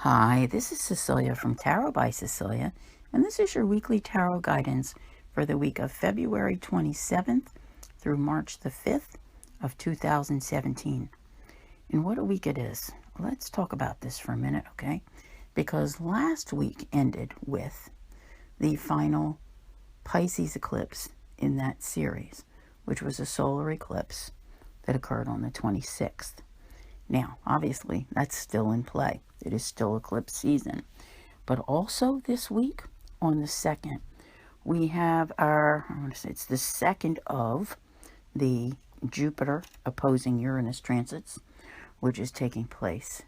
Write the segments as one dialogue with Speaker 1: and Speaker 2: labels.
Speaker 1: Hi, this is Cecilia from Tarot by Cecilia, and this is your weekly tarot guidance for the week of February 27th through March the 5th of 2017. And what a week it is. Let's talk about this for a minute, okay? Because last week ended with the final Pisces eclipse in that series, which was a solar eclipse that occurred on the 26th. Now, obviously, that's still in play. It is still eclipse season. But also this week, on the 2nd, we have it's the second of the Jupiter opposing Uranus transits, which is taking place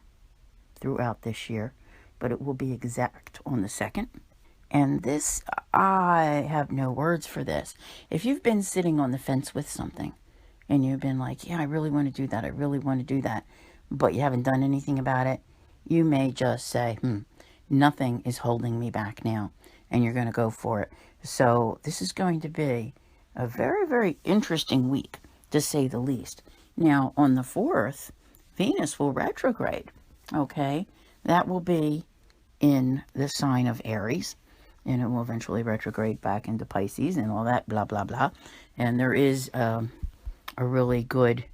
Speaker 1: throughout this year, but it will be exact on the 2nd. And this, I have no words for this. If you've been sitting on the fence with something, and you've been like, yeah, I really want to do that, I really want to do that, but you haven't done anything about it, you may just say, nothing is holding me back now, and you're going to go for it. So this is going to be a very, very interesting week, to say the least. Now, on the 4th, Venus will retrograde, okay? That will be in the sign of Aries, and it will eventually retrograde back into Pisces and all that, blah, blah, blah. And there is a really good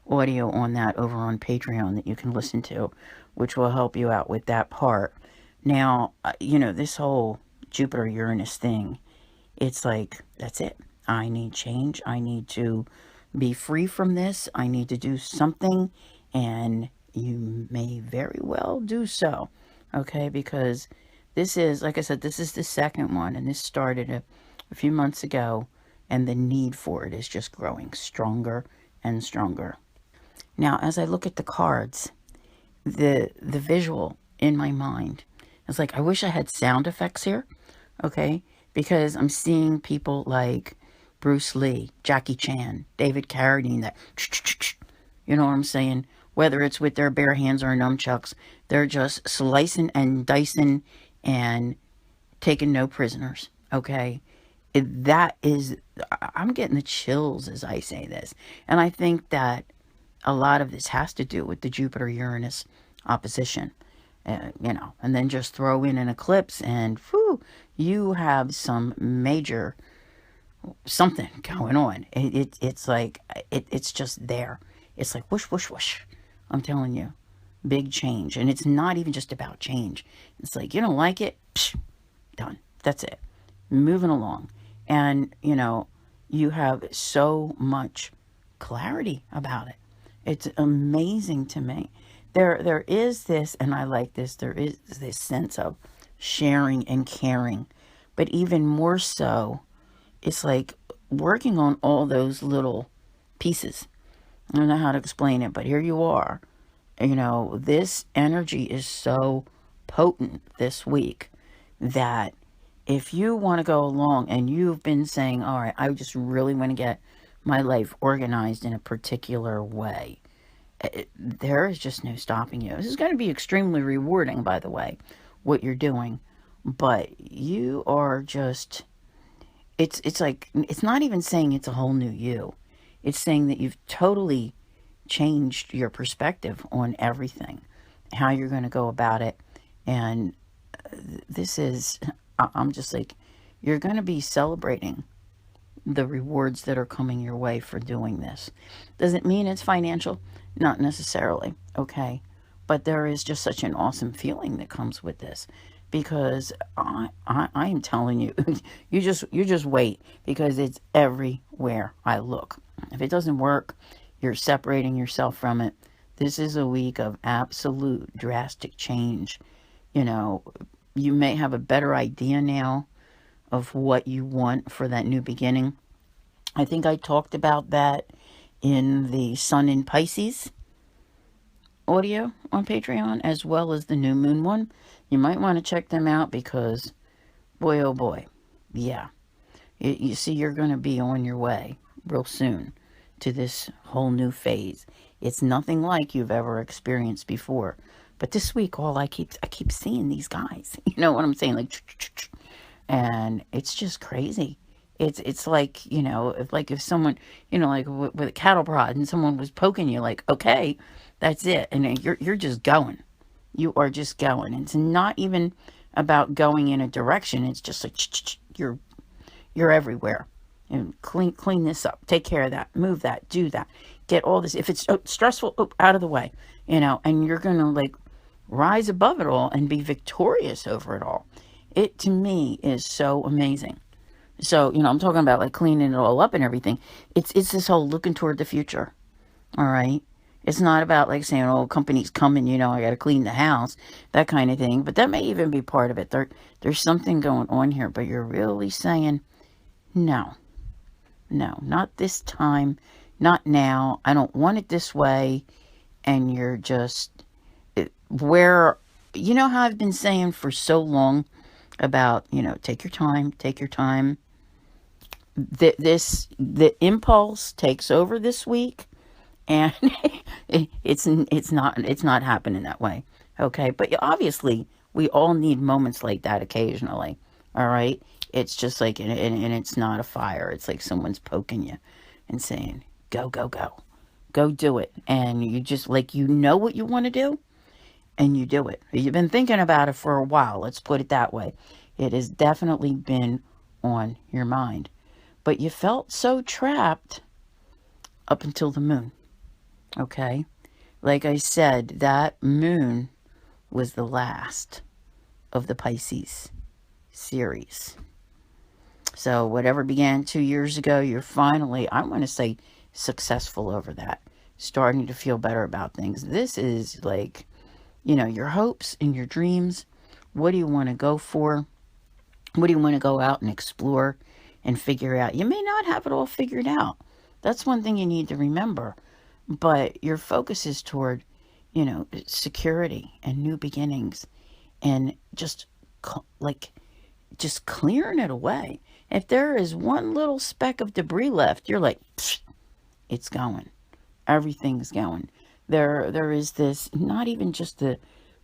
Speaker 1: audio on that over on Patreon that you can listen to, which will help you out with that part. Now, this whole Jupiter-Uranus thing, it's like, that's it. I need change. I need to be free from this. I need to do something, and you may very well do so, okay? Because this is, like I said, this is the second one, and this started a few months ago, and the need for it is just growing stronger and stronger. Now, as I look at the cards, the visual in my mind is like, I wish I had sound effects here, okay? Because I'm seeing people like Bruce Lee, Jackie Chan, David Carradine, that, you know what I'm saying? Whether it's with their bare hands or nunchucks, they're just slicing and dicing and taking no prisoners, okay? I'm getting the chills as I say this. And I think that a lot of this has to do with the Jupiter-Uranus opposition, and then just throw in an eclipse and you have some major something going on. It's like, it's just there. It's like whoosh, whoosh, whoosh. I'm telling you, big change. And it's not even just about change. It's like, you don't like it? Psh, done. That's it. Moving along. And, you have so much clarity about it. It's amazing to me. There is this, and I like this, there is this sense of sharing and caring. But even more so, it's like working on all those little pieces. I don't know how to explain it, but here you are. This energy is so potent this week that if you want to go along and you've been saying, all right, I just really want to get my life organized in a particular way, there is just no stopping you. This is going to be extremely rewarding, by the way, what you're doing. But you are just, it's like, it's not even saying it's a whole new you. It's saying that you've totally changed your perspective on everything, how you're going to go about it. And this is, I'm just like, you're going to be celebrating the rewards that are coming your way for doing this. Does it mean it's financial? Not necessarily, okay? But there is just such an awesome feeling that comes with this, because I am telling you, you just wait, because it's everywhere I look. If it doesn't work, you're separating yourself from it. This is a week of absolute drastic change. You may have a better idea now of what you want for that new beginning. I think I talked about that in the Sun in Pisces audio on Patreon, as well as the new moon one. You might want to check them out, because boy, oh boy, yeah. You see, you're going to be on your way real soon to this whole new phase. It's nothing like you've ever experienced before. But this week, I keep seeing these guys. You know what I'm saying? And it's just crazy. It's like, if someone, like with a cattle prod and someone was poking you, like, okay, that's it. And you're just going. You are just going. It's not even about going in a direction. It's just like you're everywhere. And clean this up. Take care of that. Move that. Do that. Get all this. If it's stressful, out of the way. And you're going to like rise above it all and be victorious over it all. It to me is so amazing. So, I'm talking about like cleaning it all up and everything. It's this whole looking toward the future. All right. It's not about like saying, oh, company's coming, I got to clean the house, that kind of thing. But that may even be part of it. There's something going on here, but you're really saying, no, not this time, not now. I don't want it this way. And you're just where, how I've been saying for so long about, take your time. The impulse takes over this week, and it's not happening that way. Okay, but obviously we all need moments like that occasionally. All right, it's just like and it's not a fire. It's like someone's poking you and saying, go do it. And you just like what you want to do, and you do it. You've been thinking about it for a while, let's put it that way. It has definitely been on your mind, but you felt so trapped up until the moon. Okay, like I said, that moon was the last of the Pisces series. So whatever began 2 years ago, you're finally, I want to say, successful over that, starting to feel better about things. This is like, your hopes and your dreams. What do you want to go for? What do you want to go out and explore and figure out? You may not have it all figured out. That's one thing you need to remember. But your focus is toward, security and new beginnings, and just clearing it away. If there is one little speck of debris left, you're like, it's going. Everything's going. There is this, not even just the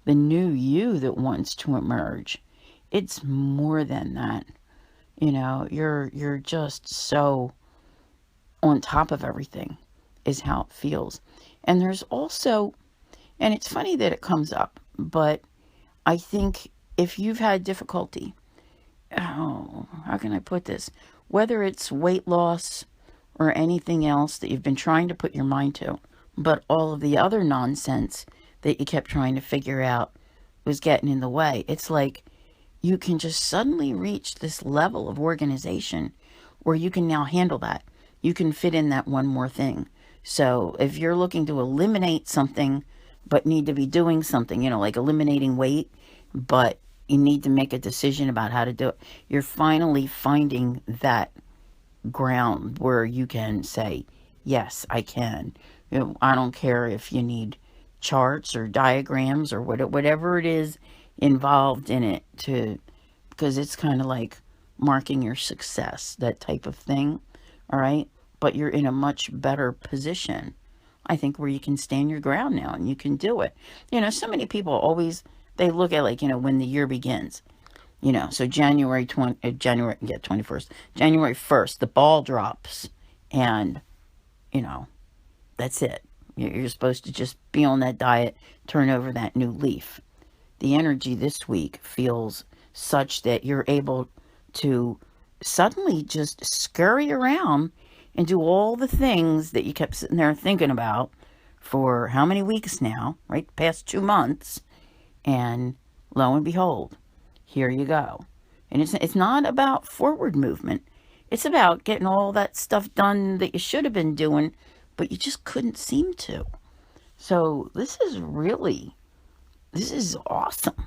Speaker 1: new you that wants to emerge. It's more than that. You're just so on top of everything is how it feels. And there's also, and it's funny that it comes up, but I think if you've had difficulty, how can I put this? Whether it's weight loss or anything else that you've been trying to put your mind to, but all of the other nonsense that you kept trying to figure out was getting in the way. It's like you can just suddenly reach this level of organization where you can now handle that. You can fit in that one more thing. So if you're looking to eliminate something but need to be doing something, like eliminating weight, but you need to make a decision about how to do it, you're finally finding that ground where you can say, yes, I can. I don't care if you need charts or diagrams or whatever it is involved in it, because it's kind of like marking your success, that type of thing. All right, but you're in a much better position, I think, where you can stand your ground now and you can do it. So many people always, they look at like, when the year begins, so January 21st, January 1st, the ball drops, and that's it. You're supposed to just be on that diet, turn over that new leaf. The energy this week feels such that you're able to suddenly just scurry around and do all the things that you kept sitting there thinking about for how many weeks now, right? Past 2 months. And lo and behold, here you go. And it's not about forward movement. It's about getting all that stuff done that you should have been doing, but you just couldn't seem to. So this is awesome.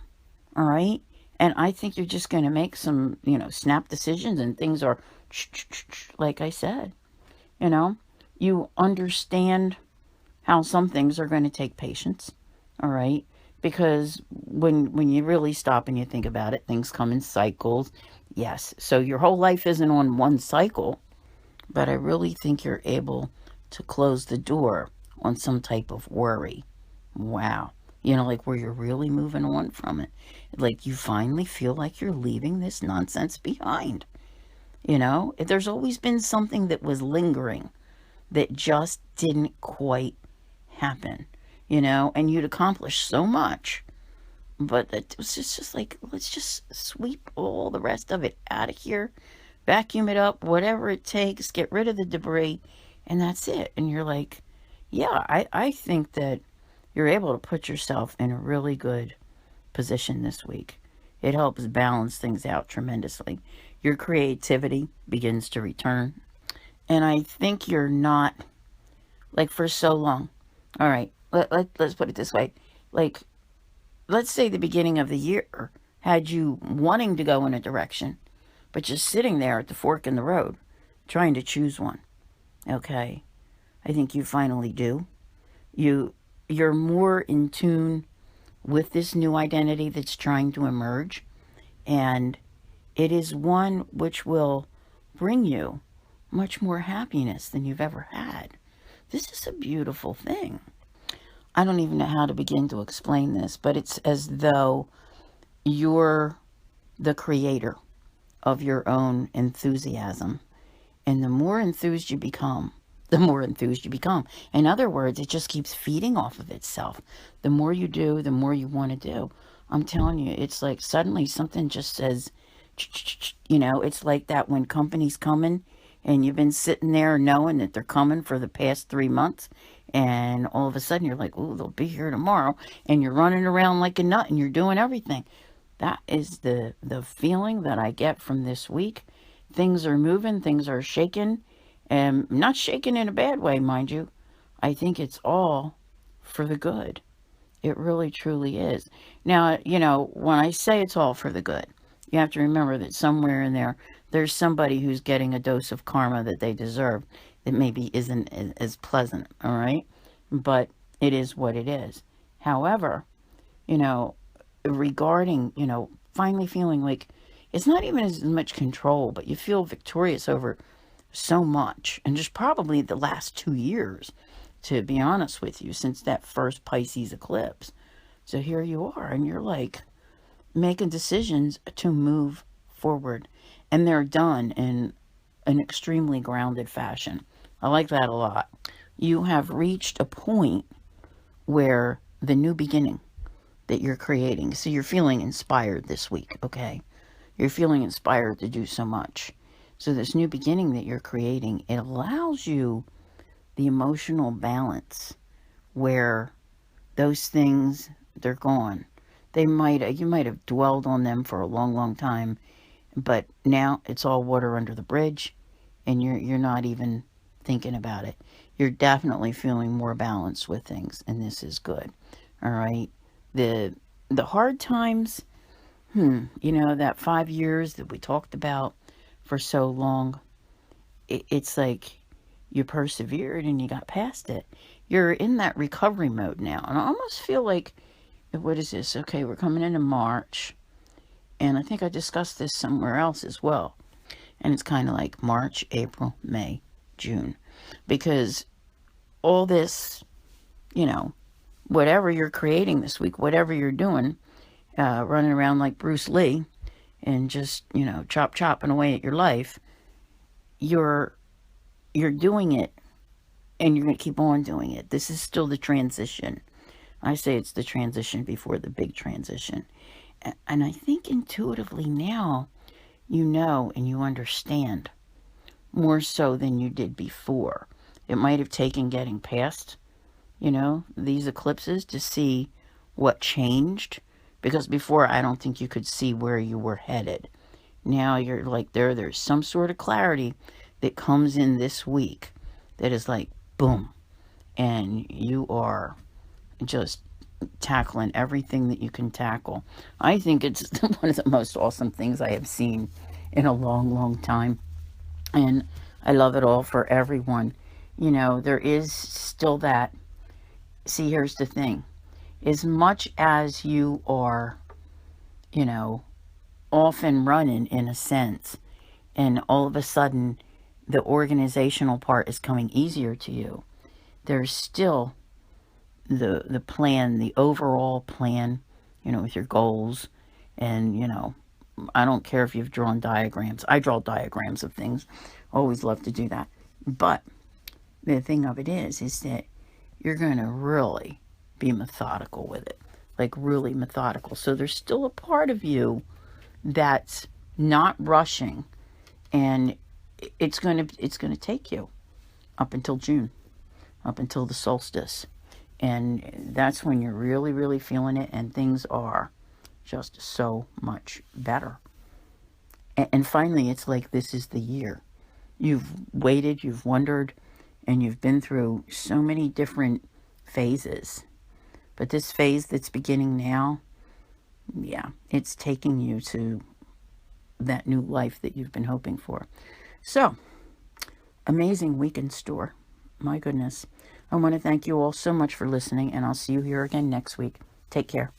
Speaker 1: All right. And I think you're just going to make some, snap decisions, and things are, like I said, you understand how some things are going to take patience. All right. Because when you really stop and you think about it, things come in cycles. Yes. So your whole life isn't on one cycle, but I really think you're able to close the door on some type of worry. Wow. Like where you're really moving on from it. Like you finally feel like you're leaving this nonsense behind. There's always been something that was lingering that just didn't quite happen, and you'd accomplished so much But it was just like, let's just sweep all the rest of it out of here, vacuum it up, whatever it takes, get rid of the debris, and that's it. And you're like, yeah, I think that you're able to put yourself in a really good position this week. It helps balance things out tremendously. Your creativity begins to return. And I think you're not, like, for so long. All right, let's put it this way. Like, let's say the beginning of the year had you wanting to go in a direction, but just sitting there at the fork in the road, trying to choose one. Okay, I think you finally do. You're more in tune with this new identity that's trying to emerge, and it is one which will bring you much more happiness than you've ever had. This is a beautiful thing. I don't even know how to begin to explain this, but it's as though you're the creator of your own enthusiasm. And the more enthused you become, the more enthused you become. In other words, it just keeps feeding off of itself. The more you do, the more you want to do. I'm telling you, it's like suddenly something just says, it's like that when companies coming and you've been sitting there knowing that they're coming for the past 3 months, and all of a sudden you're like, oh, they'll be here tomorrow, and you're running around like a nut and you're doing everything. That is the feeling that I get from this week. Things are moving, things are shaking, and not shaking in a bad way, mind you. I think it's all for the good. It really, truly is. Now, when I say it's all for the good, you have to remember that somewhere in there, there's somebody who's getting a dose of karma that they deserve that maybe isn't as pleasant, all right? But it is what it is. However, regarding, finally feeling like it's not even as much control, but you feel victorious over so much. And just probably the last 2 years, to be honest with you, since that first Pisces eclipse. So here you are, and you're like making decisions to move forward. And they're done in an extremely grounded fashion. I like that a lot. You have reached a point where the new beginning that you're creating, so you're feeling inspired this week, okay? You're feeling inspired to do so much. So this new beginning that you're creating, it allows you the emotional balance where those things, they're gone. You might have dwelled on them for a long, long time, but now it's all water under the bridge, and you're not even thinking about it. You're definitely feeling more balanced with things, and this is good. All right. The hard times, that 5 years that we talked about for so long, it's like you persevered and you got past it. You're in that recovery mode now. And I almost feel like, what is this? Okay, we're coming into March. And I think I discussed this somewhere else as well. And it's kind of like March, April, May, June. Because all this, whatever you're creating this week, whatever you're doing, running around like Bruce Lee and just, chopping away at your life, you're doing it, and you're going to keep on doing it. This is still the transition. I say it's the transition before the big transition. And I think intuitively now, and you understand more so than you did before. It might have taken getting past, these eclipses to see what changed. Because before, I don't think you could see where you were headed. Now you're like, there's some sort of clarity that comes in this week that is like, boom. And you are just tackling everything that you can tackle. I think it's one of the most awesome things I have seen in a long, long time. And I love it all for everyone. There is still that. See, here's the thing. As much as you are, off and running in a sense, and all of a sudden the organizational part is coming easier to you, there's still the plan, the overall plan, with your goals. And, I don't care if you've drawn diagrams. I draw diagrams of things. Always love to do that. But the thing of it is that you're going to really be methodical with it. like really methodical. So there's still a part of you that's not rushing, and it's going to take you up until June, up until the solstice. And that's when you're really, really feeling it, and things are just so much better. And finally, it's like this is the year. You've waited, you've wondered, and you've been through so many different phases. But this phase that's beginning now, yeah, it's taking you to that new life that you've been hoping for. So, amazing week in store. My goodness. I want to thank you all so much for listening, and I'll see you here again next week. Take care.